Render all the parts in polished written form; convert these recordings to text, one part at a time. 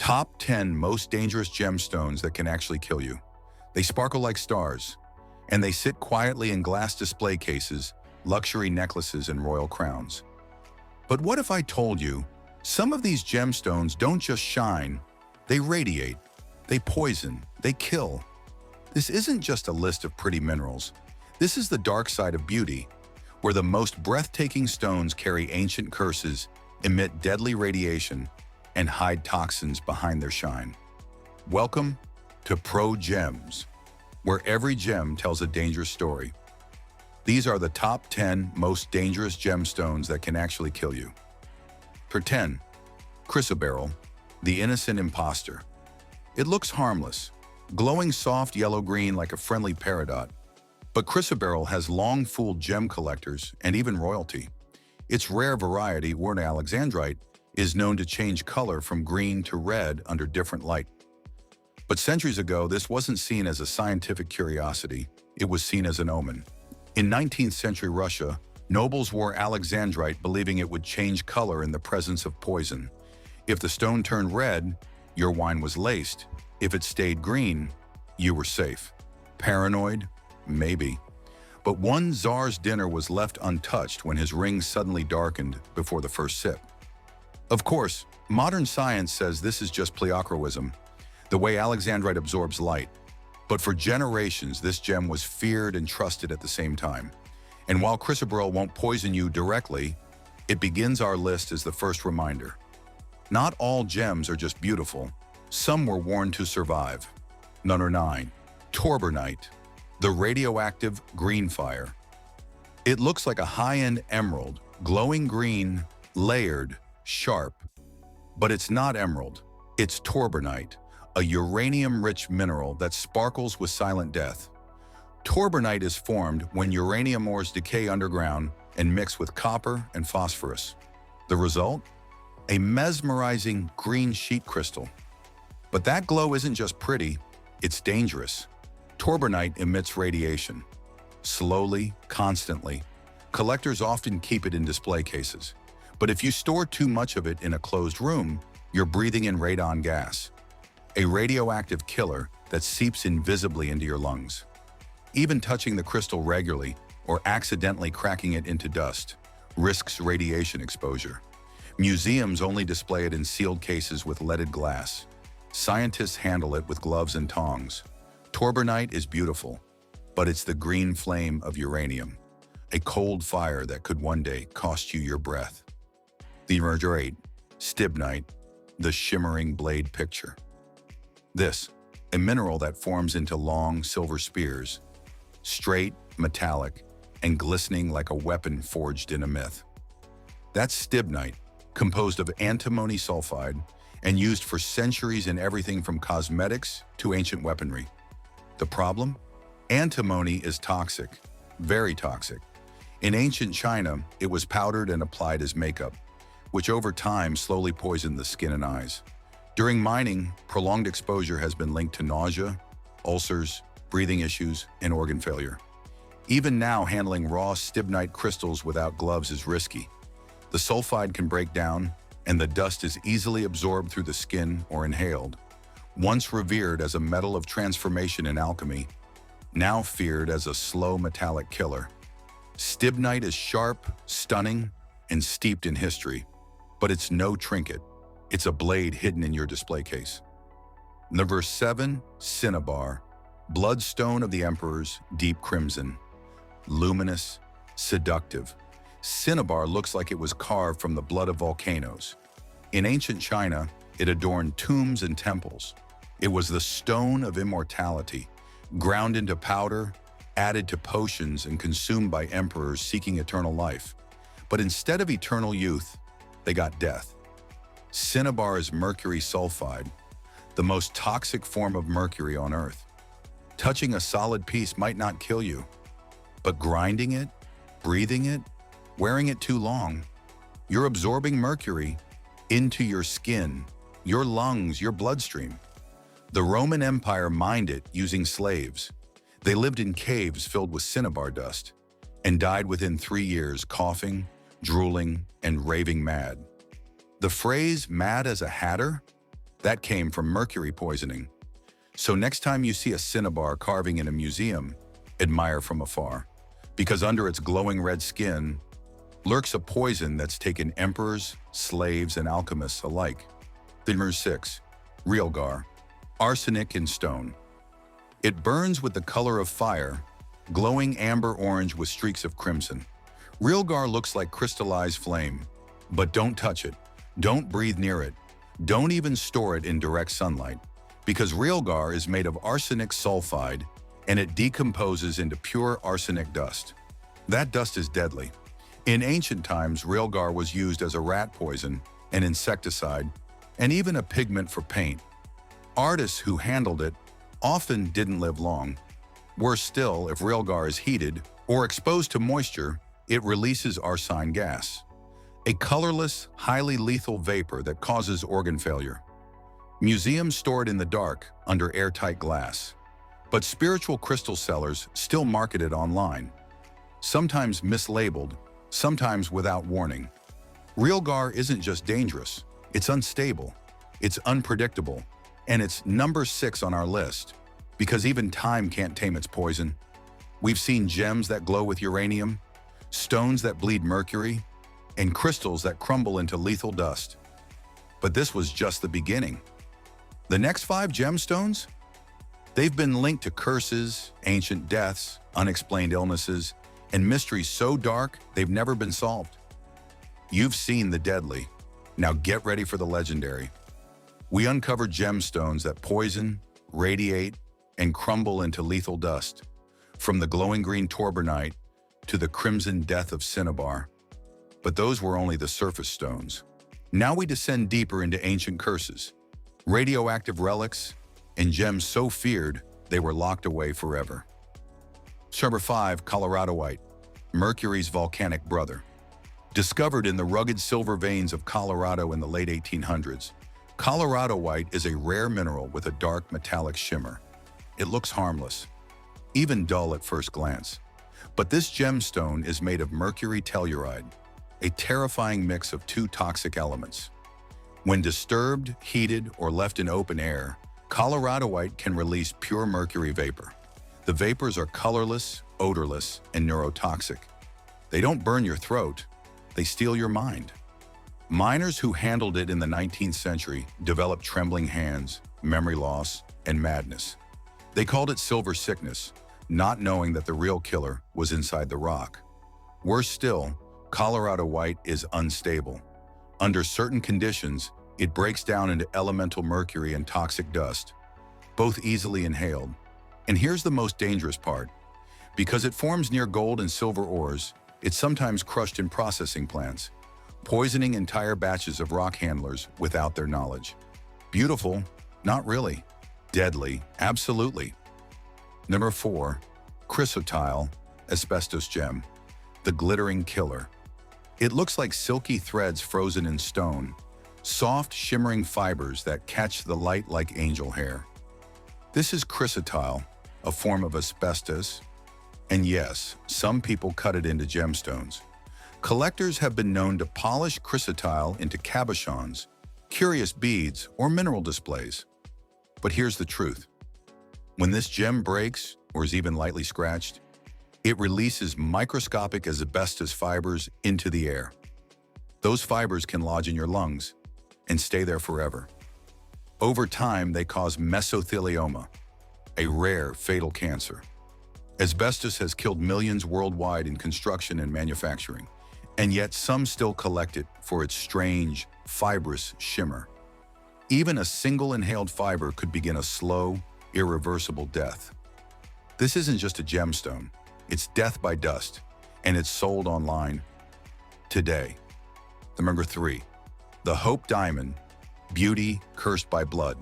Top 10 most dangerous gemstones that can actually kill you. They sparkle like stars, and they sit quietly in glass display cases, luxury necklaces, and royal crowns. But what if I told you some of these gemstones don't just shine, they radiate, they poison, they kill? This isn't just a list of pretty minerals. This is the dark side of beauty, where the most breathtaking stones carry ancient curses, emit deadly radiation, and hide toxins behind their shine. Welcome to Pro Gems, where every gem tells a dangerous story. These are the top 10 most dangerous gemstones that can actually kill you. For 10, Chrysoberyl, the innocent imposter. It looks harmless, glowing soft yellow-green like a friendly peridot. But Chrysoberyl has long fooled gem collectors and even royalty. Its rare variety, Uraninite, is known to change color from green to red under different light. But centuries ago, this wasn't seen as a scientific curiosity. It was seen as an omen. In 19th century Russia, nobles wore alexandrite believing it would change color in the presence of poison. If the stone turned red, your wine was laced. If it stayed green, you were safe. Paranoid? Maybe. But one czar's dinner was left untouched when his ring suddenly darkened before the first sip. Of course, modern science says this is just pleochroism, the way alexandrite absorbs light. But for generations, this gem was feared and trusted at the same time. And while Chrysoberyl won't poison you directly, it begins our list as the first reminder. Not all gems are just beautiful. Some were worn to survive. Number 9. Torbernite, the radioactive green fire. It looks like a high-end emerald, glowing green, layered, sharp. But it's not emerald. It's torbernite, a uranium-rich mineral that sparkles with silent death. Torbernite is formed when uranium ores decay underground and mix with copper and phosphorus. The result? A mesmerizing green sheet crystal. But that glow isn't just pretty, it's dangerous. Torbernite emits radiation. Slowly, constantly. Collectors often keep it in display cases. But if you store too much of it in a closed room, you're breathing in radon gas, a radioactive killer that seeps invisibly into your lungs. Even touching the crystal regularly or accidentally cracking it into dust risks radiation exposure. Museums only display it in sealed cases with leaded glass. Scientists handle it with gloves and tongs. Torbernite is beautiful, but it's the green flame of uranium, a cold fire that could one day cost you your breath. The Mercury 8, Stibnite, the shimmering blade picture. This, a mineral that forms into long silver spears, straight, metallic, and glistening like a weapon forged in a myth. That's Stibnite, composed of antimony sulfide and used for centuries in everything from cosmetics to ancient weaponry. The problem? Antimony is toxic, very toxic. In ancient China, it was powdered and applied as makeup, which over time slowly poisoned the skin and eyes. During mining, prolonged exposure has been linked to nausea, ulcers, breathing issues, and organ failure. Even now, handling raw stibnite crystals without gloves is risky. The sulfide can break down, and the dust is easily absorbed through the skin or inhaled. Once revered as a metal of transformation in alchemy, now feared as a slow metallic killer. Stibnite is sharp, stunning, and steeped in history. But it's no trinket. It's a blade hidden in your display case. Number 7, Cinnabar, Bloodstone of the Emperors, deep crimson. Luminous, seductive. Cinnabar looks like it was carved from the blood of volcanoes. In ancient China, it adorned tombs and temples. It was the stone of immortality, ground into powder, added to potions, and consumed by emperors seeking eternal life. But instead of eternal youth, they got death. Cinnabar is mercury sulfide, the most toxic form of mercury on Earth. Touching a solid piece might not kill you, but grinding it, breathing it, wearing it too long, you're absorbing mercury into your skin, your lungs, your bloodstream. The Roman Empire mined it using slaves. They lived in caves filled with cinnabar dust and died within 3 years, coughing, drooling, and raving mad. The phrase "mad as a hatter" That came from mercury poisoning. So next time you see a cinnabar carving in a museum, admire from afar, because under its glowing red skin lurks a poison that's taken emperors, slaves, and alchemists alike. Number 6. Realgar, arsenic in stone. It burns with the color of fire, glowing amber orange with streaks of crimson. Realgar looks like crystallized flame, but don't touch it. Don't breathe near it. Don't even store it in direct sunlight, because Realgar is made of arsenic sulfide and it decomposes into pure arsenic dust. That dust is deadly. In ancient times, Realgar was used as a rat poison, an insecticide, and even a pigment for paint. Artists who handled it often didn't live long. Worse still, if Realgar is heated or exposed to moisture, it releases arsine gas, a colorless, highly lethal vapor that causes organ failure. Museums store it in the dark, under airtight glass. But spiritual crystal sellers still market it online, sometimes mislabeled, sometimes without warning. Realgar isn't just dangerous, it's unstable, it's unpredictable, and it's number 6 on our list, because even time can't tame its poison. We've seen gems that glow with uranium, stones that bleed mercury, and crystals that crumble into lethal dust. But this was just the beginning. The next 5 gemstones? They've been linked to curses, ancient deaths, unexplained illnesses, and mysteries so dark they've never been solved. You've seen the deadly. Now get ready for the legendary. We uncovered gemstones that poison, radiate, and crumble into lethal dust, from the glowing green Torbernite to the crimson death of Cinnabar. But those were only the surface stones. Now we descend deeper into ancient curses, radioactive relics, and gems so feared they were locked away forever. Number 5. Coloradoite, Mercury's volcanic brother. Discovered in the rugged silver veins of Colorado in the late 1800s, Coloradoite is a rare mineral with a dark metallic shimmer. It looks harmless, even dull at first glance. But this gemstone is made of mercury telluride, a terrifying mix of 2 toxic elements. When disturbed, heated, or left in open air, Coloradoite can release pure mercury vapor. The vapors are colorless, odorless, and neurotoxic. They don't burn your throat, they steal your mind. Miners who handled it in the 19th century developed trembling hands, memory loss, and madness. They called it silver sickness, not knowing that the real killer was inside the rock. Worse still, Coloradoite is unstable. Under certain conditions, it breaks down into elemental mercury and toxic dust, both easily inhaled. And here's the most dangerous part. Because it forms near gold and silver ores, it's sometimes crushed in processing plants, poisoning entire batches of rock handlers without their knowledge. Beautiful? Not really. Deadly? Absolutely. Number 4. Chrysotile, Asbestos gem, the glittering killer. It looks like silky threads frozen in stone, soft, shimmering fibers that catch the light like angel hair. This is Chrysotile, a form of asbestos, and yes, some people cut it into gemstones. Collectors have been known to polish Chrysotile into cabochons, curious beads, or mineral displays. But here's the truth. When this gem breaks, or is even lightly scratched, it releases microscopic asbestos fibers into the air. Those fibers can lodge in your lungs and stay there forever. Over time, they cause mesothelioma, a rare, fatal cancer. Asbestos has killed millions worldwide in construction and manufacturing, and yet some still collect it for its strange, fibrous shimmer. Even a single inhaled fiber could begin a slow, irreversible death. This isn't just a gemstone, it's death by dust, and it's sold online today. Number 3. The Hope Diamond, beauty cursed by blood.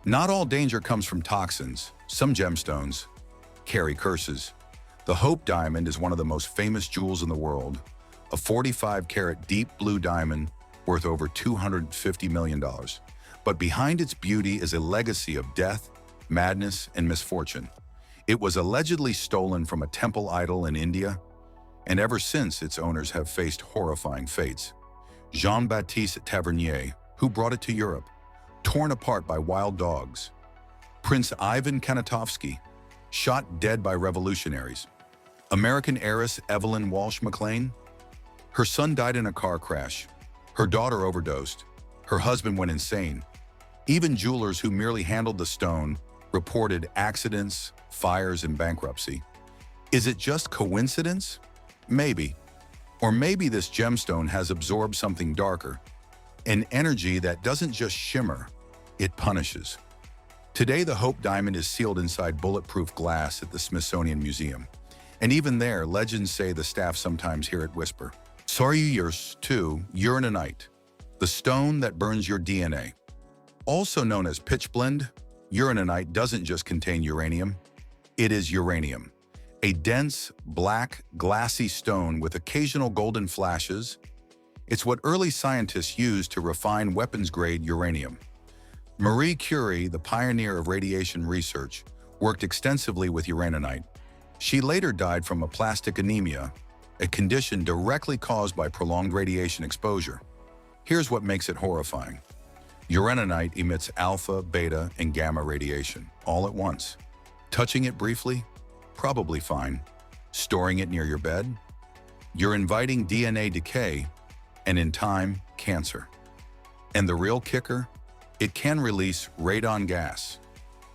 Not all danger comes from toxins. Some gemstones carry curses. The Hope Diamond is one of the most famous jewels in the world, a 45-carat deep blue diamond worth over $250 million. But behind its beauty is a legacy of death, madness, and misfortune. It was allegedly stolen from a temple idol in India, and ever since its owners have faced horrifying fates. Jean-Baptiste Tavernier, who brought it to Europe, torn apart by wild dogs. Prince Ivan Kanatovsky, shot dead by revolutionaries. American heiress Evelyn Walsh McLean, her son died in a car crash. Her daughter overdosed. Her husband went insane. Even jewelers who merely handled the stone reported accidents, fires, and bankruptcy. Is it just coincidence? Maybe. Or maybe this gemstone has absorbed something darker, an energy that doesn't just shimmer, it punishes. Today, the Hope Diamond is sealed inside bulletproof glass at the Smithsonian Museum. And even there, legends say the staff sometimes hear it whisper. Sorry yours too, Uraninite, the stone that burns your DNA. Also known as pitchblende, Uraninite doesn't just contain uranium, it is uranium. A dense, black, glassy stone with occasional golden flashes. It's what early scientists used to refine weapons-grade uranium. Marie Curie, the pioneer of radiation research, worked extensively with Uraninite. She later died from aplastic anemia, a condition directly caused by prolonged radiation exposure. Here's what makes it horrifying. Uraninite emits alpha, beta, and gamma radiation, all at once. Touching it briefly? Probably fine. Storing it near your bed? You're inviting DNA decay, and in time, cancer. And the real kicker? It can release radon gas,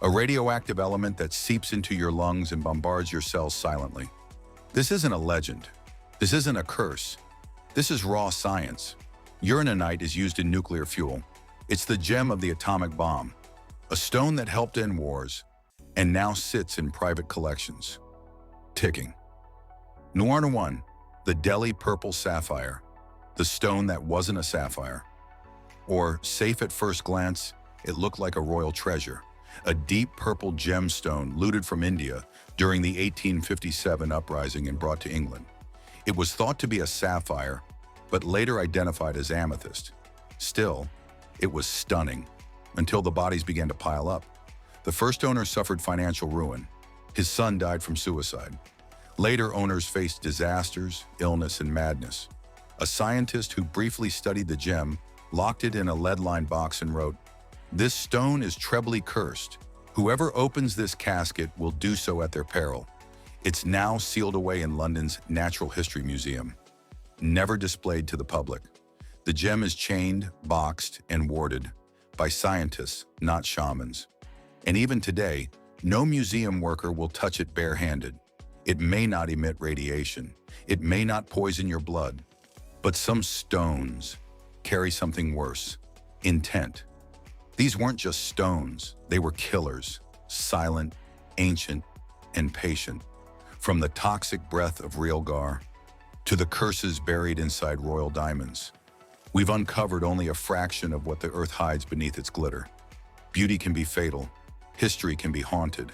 a radioactive element that seeps into your lungs and bombards your cells silently. This isn't a legend. This isn't a curse. This is raw science. Uraninite is used in nuclear fuel. It's the gem of the atomic bomb, a stone that helped end wars and now sits in private collections. Ticking. Noir 1, the Delhi purple sapphire, the stone that wasn't a sapphire. Or, safe at first glance, it looked like a royal treasure, a deep purple gemstone looted from India during the 1857 uprising and brought to England. It was thought to be a sapphire, but later identified as amethyst. Still, it was stunning, until the bodies began to pile up. The first owner suffered financial ruin. His son died from suicide. Later owners faced disasters, illness, and madness. A scientist who briefly studied the gem locked it in a lead-lined box and wrote, "This stone is trebly cursed. Whoever opens this casket will do so at their peril." It's now sealed away in London's Natural History Museum, never displayed to the public. The gem is chained, boxed, and warded by scientists, not shamans. And even today, no museum worker will touch it barehanded. It may not emit radiation. It may not poison your blood. But some stones carry something worse: intent. These weren't just stones, they were killers, silent, ancient, and patient. From the toxic breath of Realgar to the curses buried inside royal diamonds, we've uncovered only a fraction of what the earth hides beneath its glitter. Beauty can be fatal, history can be haunted,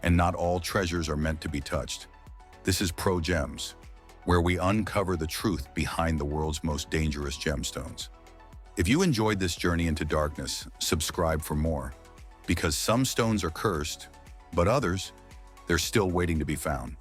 and not all treasures are meant to be touched. This is Pro Gems, where we uncover the truth behind the world's most dangerous gemstones. If you enjoyed this journey into darkness, subscribe for more, because some stones are cursed, but others, they're still waiting to be found.